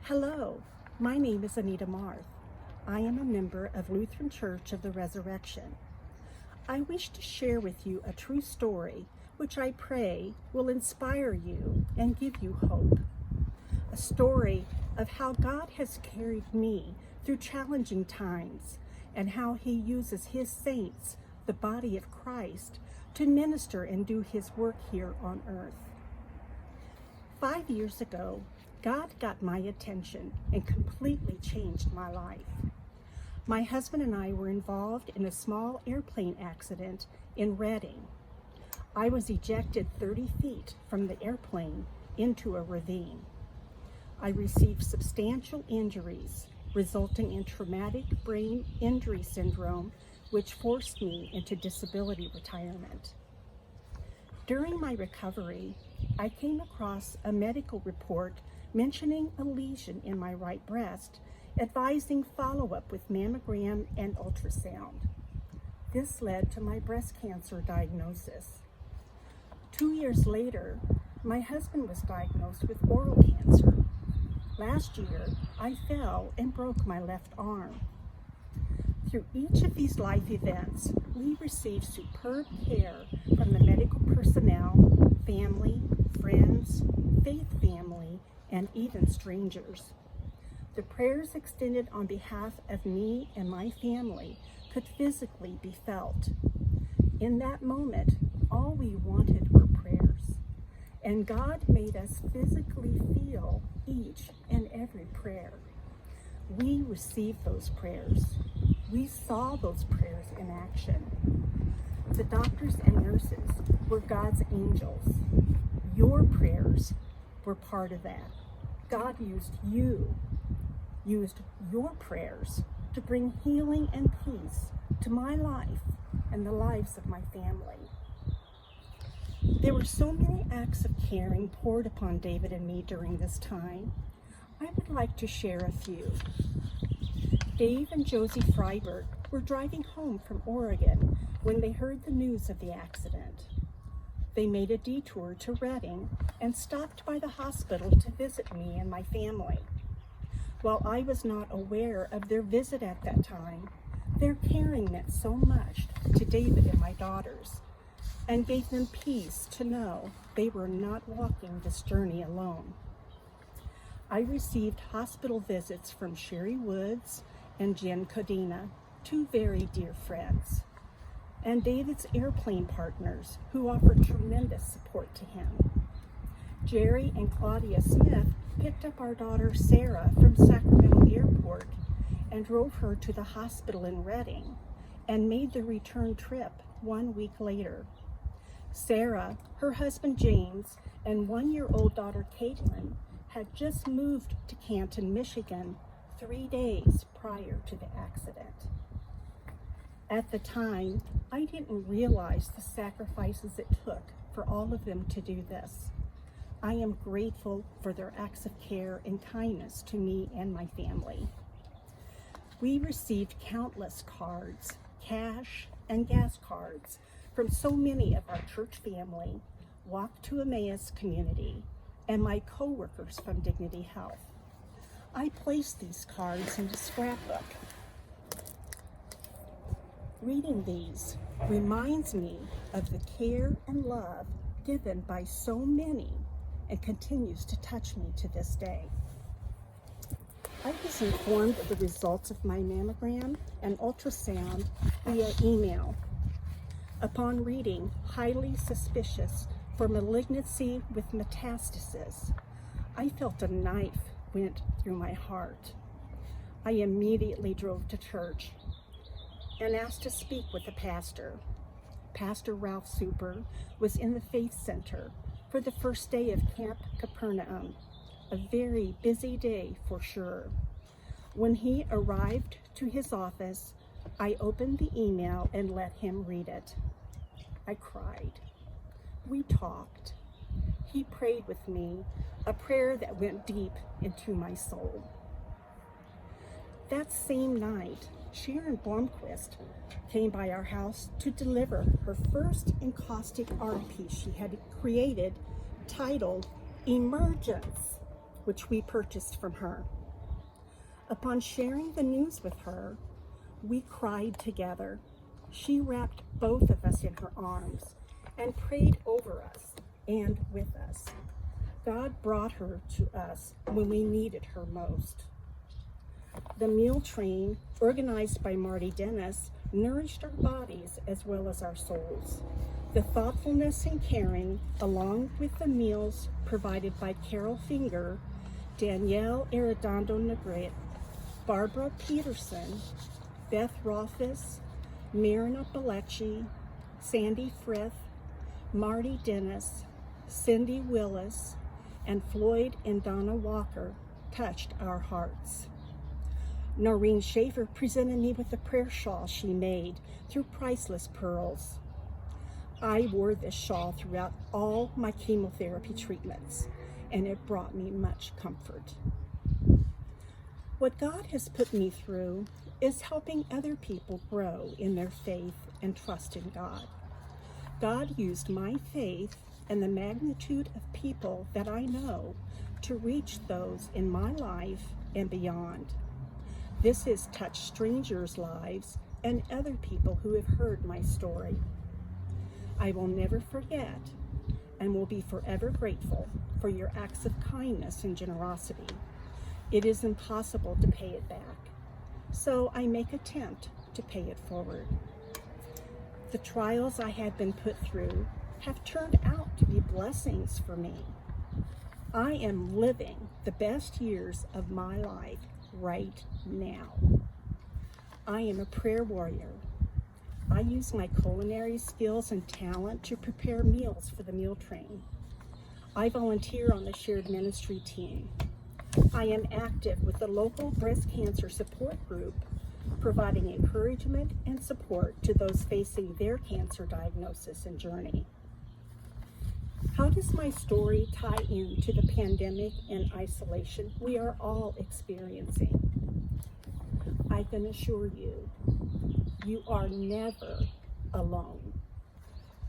Hello, my name is Anita Marth. I am a member of Lutheran Church of the Resurrection. I wish to share with you a true story which I pray will inspire you and give you hope. A story of how God has carried me through challenging times and how He uses His saints, the body of Christ, to minister and do His work here on earth. 5 years ago, God got my attention and completely changed my life. My husband and I were involved in a small airplane accident in Redding. I was ejected 30 feet from the airplane into a ravine. I received substantial injuries resulting in traumatic brain injury syndrome, which forced me into disability retirement. During my recovery, I came across a medical report mentioning a lesion in my right breast, advising follow-up with mammogram and ultrasound. This led to my breast cancer diagnosis. 2 years later, my husband was diagnosed with oral cancer. Last year, I fell and broke my left arm. Through each of these life events, we received superb care from the medical personnel, family, friends, faith family, and even strangers. The prayers extended on behalf of me and my family could physically be felt. In that moment, all we wanted were prayers, and God made us physically feel each and every prayer. We received those prayers. We saw those prayers in action. The doctors and nurses were God's angels. Your prayers were part of that. God used your prayers to bring healing and peace to my life and the lives of my family. There were so many acts of caring poured upon David and me during this time. I would like to share a few. Dave and Josie Freiberg were driving home from Oregon when they heard the news of the accident. They made a detour to Redding and stopped by the hospital to visit me and my family. While I was not aware of their visit at that time, their caring meant so much to David and my daughters and gave them peace to know they were not walking this journey alone. I received hospital visits from Sherry Woods and Jen Codina, two very dear friends, and David's airplane partners who offered tremendous support to him. Jerry and Claudia Smith picked up our daughter Sarah from Sacramento Airport and drove her to the hospital in Redding and made the return trip 1 week later. Sarah, her husband James, and 1-year-old daughter Caitlin had just moved to Canton, Michigan 3 days prior to the accident. At the time, I didn't realize the sacrifices it took for all of them to do this. I am grateful for their acts of care and kindness to me and my family. We received countless cards, cash and gas cards, from so many of our church family, Walk to Emmaus community, and my co-workers from Dignity Health. I placed these cards in a scrapbook. Reading these reminds me of the care and love given by so many and continues to touch me to this day. I was informed of the results of my mammogram and ultrasound via email. Upon reading, highly suspicious for malignancy with metastasis, I felt a knife went through my heart. I immediately drove to church and asked to speak with the pastor. Pastor Ralph Super was in the Faith Center for the first day of Camp Capernaum, a very busy day for sure. When he arrived to his office, I opened the email and let him read it. I cried. We talked. He prayed with me, a prayer that went deep into my soul. That same night, Sharon Blomquist came by our house to deliver her first encaustic art piece she had created titled Emergence. which we purchased from her. Upon sharing the news with her, we cried together. She wrapped both of us in her arms and prayed over us and with us. God brought her to us when we needed her most. The meal train, organized by Marty Dennis, nourished our bodies as well as our souls. The thoughtfulness and caring, along with the meals provided by Carol Finger, Danielle Arredondo Negrete, Barbara Peterson, Beth Rothfuss, Myrna Balechi, Sandy Frith, Marty Dennis, Cindy Willis, and Floyd and Donna Walker touched our hearts. Noreen Schaefer presented me with a prayer shawl she made through Priceless Pearls. I wore this shawl throughout all my chemotherapy treatments, and it brought me much comfort. What God has put me through is helping other people grow in their faith and trust in God. God used my faith and the magnitude of people that I know to reach those in my life and beyond. This has touched strangers' lives and other people who have heard my story. I will never forget and will be forever grateful for your acts of kindness and generosity. It is impossible to pay it back, so I make attempt to pay it forward. The trials I have been put through have turned out to be blessings for me. I am living the best years of my life right now. I am a prayer warrior. I use my culinary skills and talent to prepare meals for the meal train. I volunteer on the shared ministry team. I am active with the local breast cancer support group, providing encouragement and support to those facing their cancer diagnosis and journey. How does my story tie into the pandemic and isolation we are all experiencing? I can assure you, you are never alone.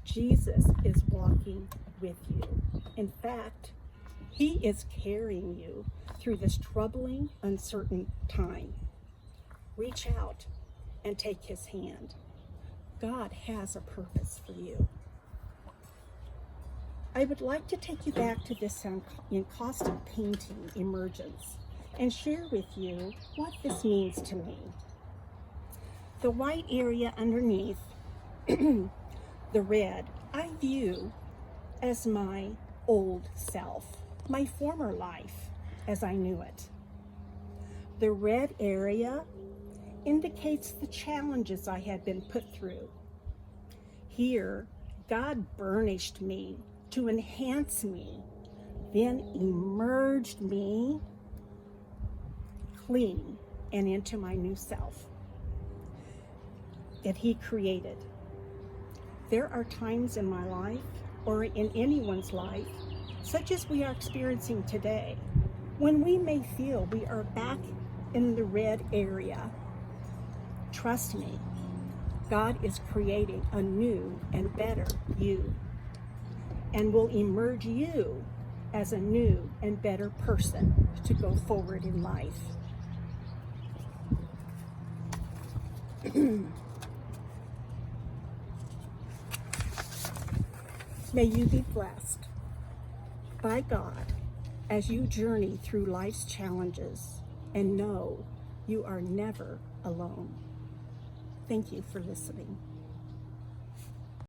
Jesus is walking with you. In fact, He is carrying you through this troubling, uncertain time. Reach out and take His hand. God has a purpose for you. I would like to take you back to this encaustic painting, Emergence, and share with you what this means to me. The white area underneath the red, I view as my old self, my former life as I knew it. The red area indicates the challenges I had been put through. Here, God burnished me to enhance me, then emerged me clean and into my new self that He created. There are times in my life, or in anyone's life, such as we are experiencing today, when we may feel we are back in the red area. Trust me, God is creating a new and better you, and will emerge you as a new and better person to go forward in life. May you be blessed by God as you journey through life's challenges, and know you are never alone. Thank you for listening.